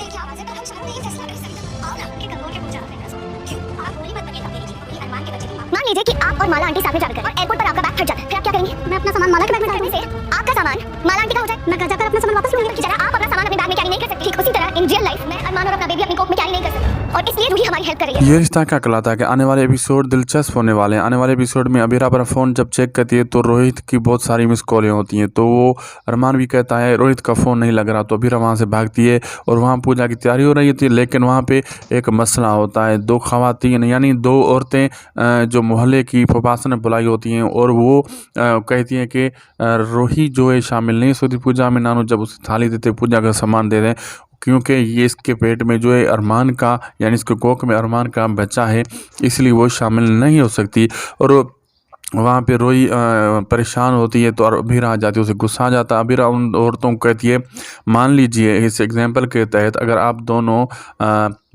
दिल की आवाज़ है, पर हम शायद नहीं फैसला कर सकते। आओ ना, एक अंगूर के पूजा करते हैं। क्यों? आप बोली मत बनिए अपनी जी, ये अरमान के बच्चे की माँ। मान लीजिए कि आप और माला आंटी साथ में ट्रैवल करें और एयरपोर्ट पर आपका बैग फट जाता है, फिर आप क्या करेंगे? मैं अपना सामान माला के बैग में डालूंगी। आपका सामान माला आंटी का हो जाए, मैं घर जाकर अपना सामान वापस लूंगी। जरा आप अपना सामान अपने बैग में कैरी नहीं कर सकते, ठीक उसी तरह इन रियल लाइफ में अरमान और अपना बेबी अपनी कोक में कैरी नहीं कर सकते, और इसलिए रूही हमारी हेल्प कर रही है। ये रिश्ता क्या कहलाता है कि आने वाले एपिसोड दिलचस्प होने वाले हैं। आने वाले एपिसोड में अबीरा अपना फ़ोन जब चेक करती है तो रोहित की बहुत सारी मिस कॉलें होती हैं, तो वो अरमान भी कहता है रोहित का फ़ोन नहीं लग रहा, तो अबीरा वहाँ से भागती है और वहाँ पूजा की तैयारी हो रही होती है। लेकिन वहाँ पे एक मसला होता है, दो खवातीन यानी दो औरतें जो मोहल्ले की फुफासा ने बुलाई होती हैं और वो कहती हैं कि रोही जो है शामिल नहीं होती पूजा में। नानू जब उसे थाली देते पूजा का सामान दे दें, क्योंकि ये इसके पेट में जो है अरमान का यानी इसके कोख में अरमान का बच्चा है, इसलिए वो शामिल नहीं हो सकती। और वहाँ पे रोई परेशान होती है तो अबीरा आ जाती है, उसे गुस्सा आ जाता है। अबीरा उन औरतों को कहती है, मान लीजिए इस एग्जाम्पल के तहत अगर आप दोनों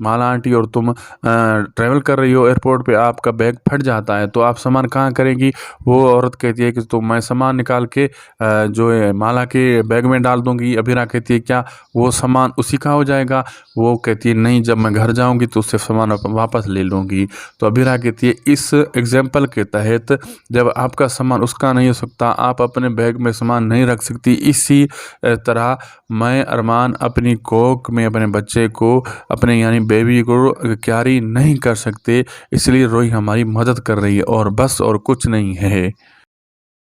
माला आंटी और तुम ट्रैवल कर रही हो, एयरपोर्ट पे आपका बैग फट जाता है, तो आप सामान कहाँ करेंगी? वो औरत कहती है कि तो मैं सामान निकाल के जो है माला के बैग में डाल दूंगी। अबीरा कहती है क्या वो सामान उसी का हो जाएगा? वो कहती है नहीं, जब मैं घर जाऊंगी तो उससे सामान वापस ले लूँगी। तो अबीरा कहती है इस एग्जाम्पल के तहत जब आपका सामान उसका नहीं हो सकता, आप अपने बैग में सामान नहीं रख सकती, इसी तरह मैं अरमान अपनी कोख में अपने बच्चे को अपने यानी बेबी को कैरी नहीं कर सकते, इसलिए रोही हमारी मदद कर रही है और बस और कुछ नहीं है।